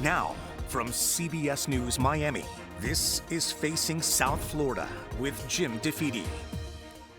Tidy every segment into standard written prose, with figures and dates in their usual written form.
Now, from CBS News Miami, this is Facing South Florida with Jim Defede.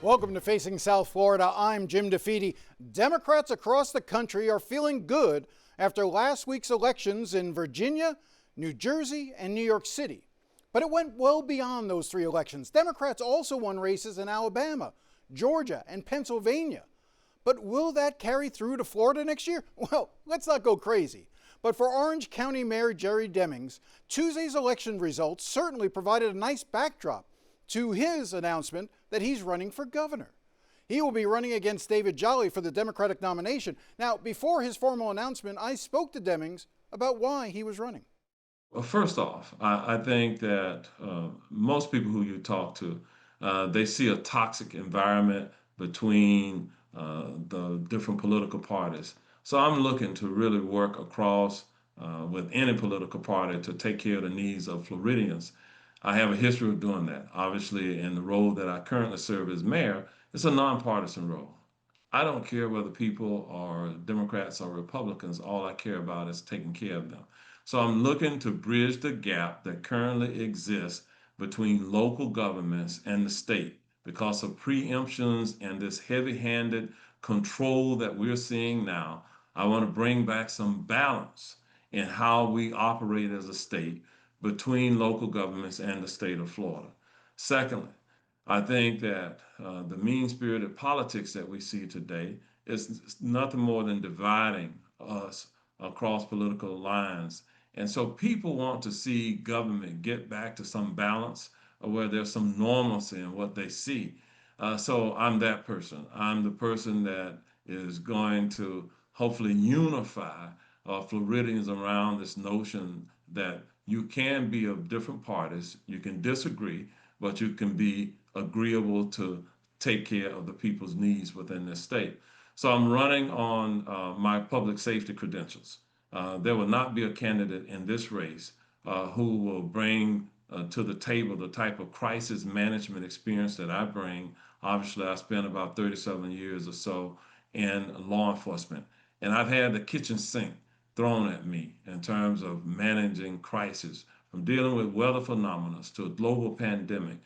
Welcome to Facing South Florida. I'm Jim Defede. Democrats across the country are feeling good after last week's elections in Virginia, New Jersey, and New York City. But it went well beyond those three elections. Democrats also won races in Alabama, Georgia, and Pennsylvania. But will that carry through to Florida next year? Well, let's not go crazy. But for Orange County Mayor Jerry Demings, Tuesday's election results certainly provided a nice backdrop to his announcement that he's running for governor. He will be running against David Jolly for the Democratic nomination. Now, before his formal announcement, I spoke to Demings about why he was running. Well, first off, I think that most people who you talk to, they see a toxic environment between the different political parties. So I'm looking to really work across with any political party to take care of the needs of Floridians. I have a history of doing that. Obviously, in the role that I currently serve as mayor, it's a nonpartisan role. I don't care whether people are Democrats or Republicans. All I care about is taking care of them. So I'm looking to bridge the gap that currently exists between local governments and the state because of preemptions and this heavy-handed control that we're seeing now. I want to bring back some balance in how we operate as a state between local governments and the state of Florida. Secondly, I think that the mean-spirited politics that we see today is nothing more than dividing us across political lines. And so people want to see government get back to some balance where there's some normalcy in what they see. So I'm that person. I'm the person that is going to hopefully unify Floridians around this notion that you can be of different parties, you can disagree, but you can be agreeable to take care of the people's needs within this state. So I'm running on my public safety credentials. There will not be a candidate in this race who will bring to the table the type of crisis management experience that I bring. Obviously, I spent about 37 years or so in law enforcement. And I've had the kitchen sink thrown at me in terms of managing crisis, from dealing with weather phenomena to a global pandemic,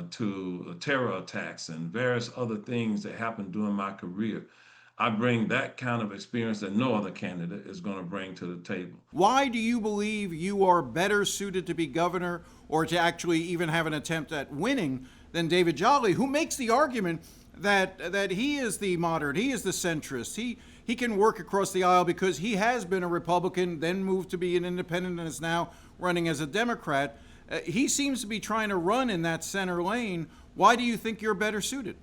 to terror attacks and various other things that happened during my career. I bring that kind of experience that no other candidate is going to bring to the table. Why do you believe you are better suited to be governor or to actually even have an attempt at winning than David Jolly, who makes the argument that he is the moderate, he is the centrist, he can work across the aisle because he has been a Republican, then moved to be an independent and is now running as a Democrat. He seems to be trying to run in that center lane. Why do you think you're better suited?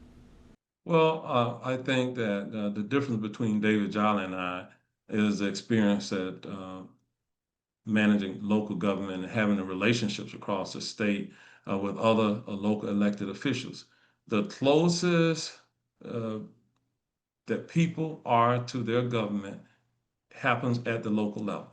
Well, I think that the difference between David Jolly and I is the experience at managing local government and having the relationships across the state with other local elected officials. The closest that people are to their government happens at the local level.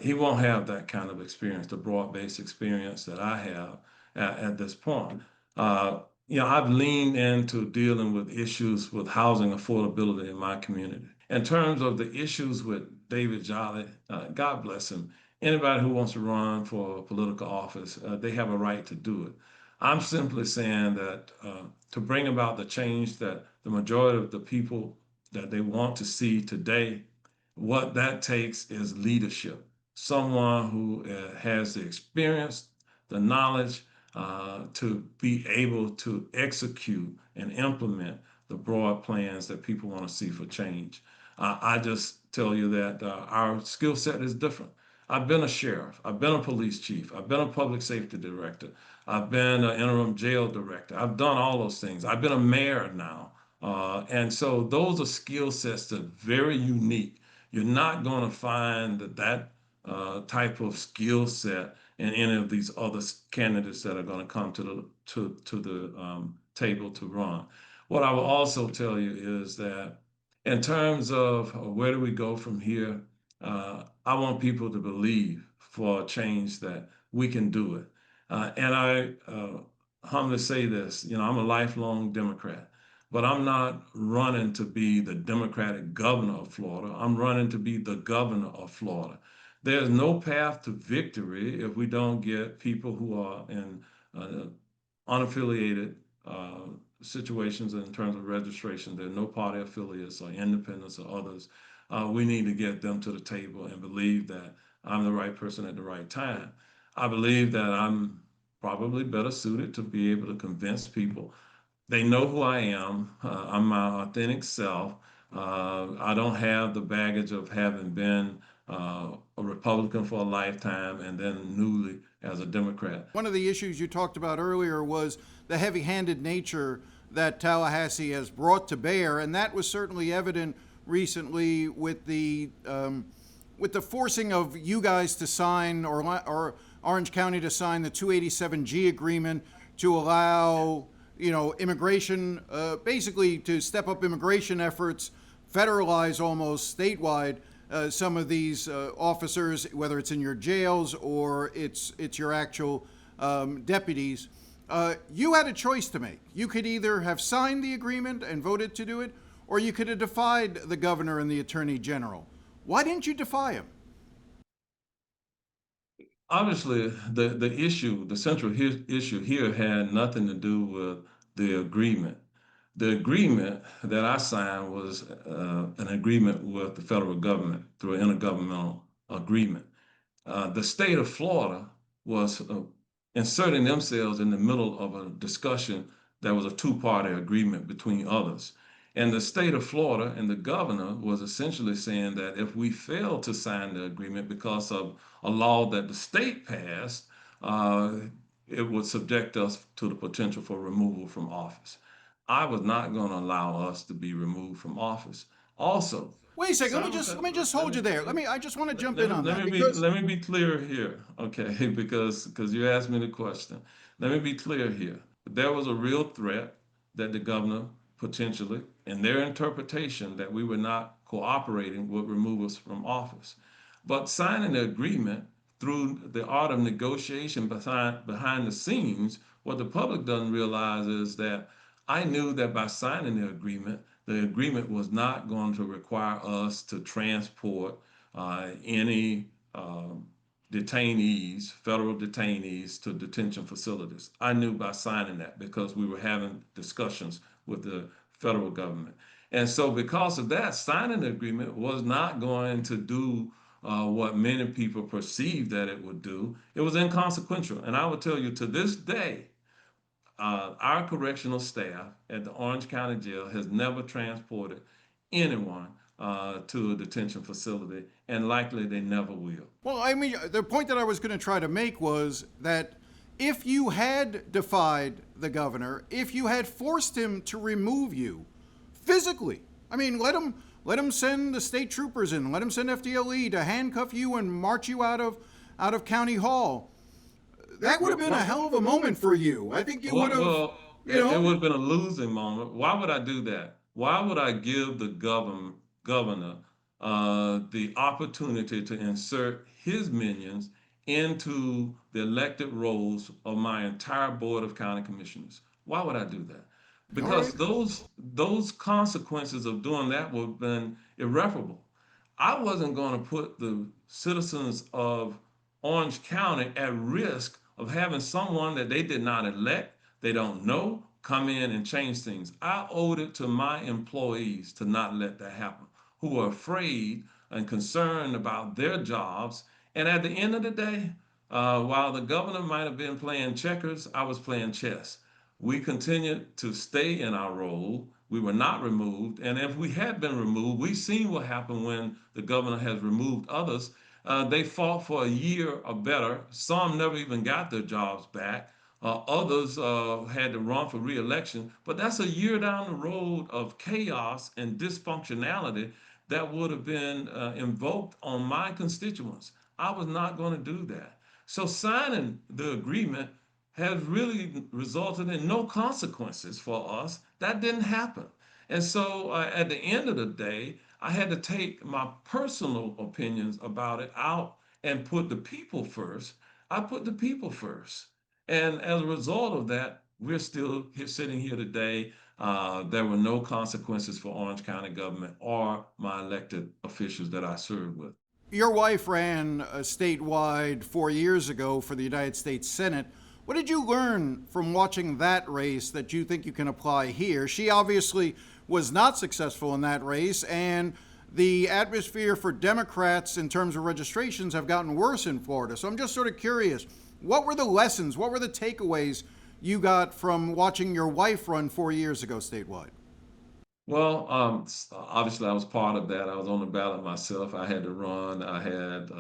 He won't have that kind of experience, the broad-based experience that I have at this point. I've leaned into dealing with issues with housing affordability in my community. In terms of the issues with David Jolly, God bless him. Anybody who wants to run for political office, they have a right to do it. I'm simply saying that to bring about the change that the majority of the people that they want to see today, what that takes is leadership. Someone who has the experience, the knowledge to be able to execute and implement the broad plans that people want to see for change. I just tell you that our skill set is different. I've been a sheriff, I've been a police chief, I've been a public safety director, I've been an interim jail director, I've done all those things. I've been a mayor now. And so those are skill sets that are very unique. You're not going to find that type of skill set in any of these other candidates that are going to come to the table to run. What I will also tell you is that in terms of where do we go from here, I want people to believe for a change that we can do it. And I humbly say this, I'm a lifelong Democrat, but I'm not running to be the Democratic governor of Florida. I'm running to be the governor of Florida. There's no path to victory if we don't get people who are in uh, unaffiliated uh, situations in terms of registration. There are no party affiliates or independents or others. We need to get them to the table and believe that I'm the right person at the right time. I believe that I'm probably better suited to be able to convince people. They know who I am. I'm my authentic self. I don't have the baggage of having been a Republican for a lifetime and then newly as a Democrat. One of the issues you talked about earlier was the heavy handed nature that Tallahassee has brought to bear, and that was certainly evident recently with the forcing of you guys to sign, or Orange County to sign the 287G agreement to allow, immigration, basically to step up immigration efforts, federalize almost statewide some of these officers, whether it's in your jails or it's your actual deputies. You had a choice to make. You could either have signed the agreement and voted to do it, or you could have defied the governor and the attorney general. Why didn't you defy him? Obviously, the central issue here had nothing to do with the agreement. The agreement that I signed was an agreement with the federal government through an intergovernmental agreement. The state of Florida was inserting themselves in the middle of a discussion that was a two-party agreement between others. And the state of Florida and the governor was essentially saying that if we fail to sign the agreement because of a law that the state passed, uh, it would subject us to the potential for removal from office. I was not going to allow us to be removed from office. Also, Wait a second. some Let me just hold you there. I just want to jump in on let that me be because let me be clear here, okay? Because you asked me the question. Let me be clear here. There was a real threat that the governor potentially, in their interpretation, that we were not cooperating would remove us from office. But signing the agreement through the art of negotiation behind the scenes, what the public doesn't realize is that I knew that by signing the agreement was not going to require us to transport any detainees, federal detainees, to detention facilities. I knew by signing that because we were having discussions with the federal government. And so, because of that, signing the agreement was not going to do what many people perceived that it would do. It was inconsequential. And I will tell you to this day, our correctional staff at the Orange County Jail has never transported anyone to a detention facility, and likely they never will. well, the point that I was going to try to make was that if you had defied the governor, if you had forced him to remove you physically, let him send the state troopers in, let him send FDLE to handcuff you and march you out of County Hall. That would have been a hell of a moment for you. I think you would have, It would have been a losing moment. Why would I do that? Why would I give the governor the opportunity to insert his minions into the elected roles of my entire board of county commissioners? Why would I do that? all Because right. those consequences of doing that would have been irreparable. I wasn't going to put the citizens of Orange County at risk of having someone that they did not elect, they don't know, come in and change things. I owed it to my employees to not let that happen, who are afraid and concerned about their jobs. And at the end of the day, while the governor might have been playing checkers, I was playing chess. We continued to stay in our role. We were not removed. And if we had been removed, we've seen what happened when the governor has removed others. They fought for a year or better. Some never even got their jobs back. Others had to run for reelection. But that's a year down the road of chaos and dysfunctionality that would have been invoked on my constituents. I was not going to do that. So signing the agreement has really resulted in no consequences for us. That didn't happen. And so at the end of the day, I had to take my personal opinions about it out and put the people first. I put the people first. And as a result of that, we're still sitting here today. There were no consequences for Orange County government or my elected officials that I served with. Your wife ran statewide 4 years ago for the United States Senate. What did you learn from watching that race that you think you can apply here? She obviously was not successful in that race, and the atmosphere for Democrats in terms of registrations have gotten worse in Florida. So I'm just sort of curious, what were the lessons, what were the takeaways you got from watching your wife run 4 years ago statewide? Well, obviously, I was part of that. I was on the ballot myself. I had to run. I had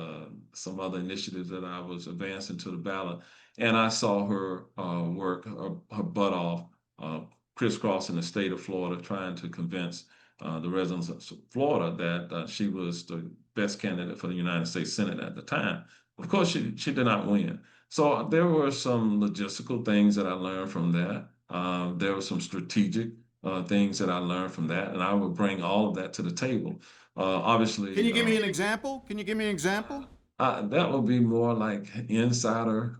some other initiatives that I was advancing to the ballot, and I saw her work her butt off, uh, crisscrossing the state of Florida, trying to convince the residents of Florida that she was the best candidate for the United States Senate at the time. Of course, she did not win. So there were some logistical things that I learned from that. There were some strategic things that I learned from that, and I would bring all of that to the table. Can Obviously, you give me an example? Can you give me an example? that would be more like insider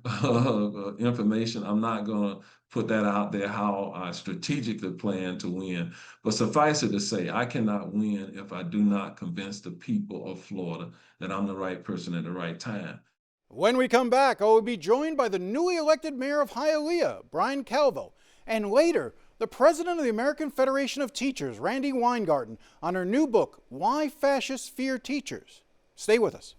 information. I'm not going to put that out there how I strategically plan to win. But suffice it to say, I cannot win if I do not convince the people of Florida that I'm the right person at the right time. When we come back, I will be joined by the newly elected mayor of Hialeah, Brian Calvo, and later, the president of the American Federation of Teachers, Randy Weingarten, on her new book, Why Fascists Fear Teachers. Stay with us.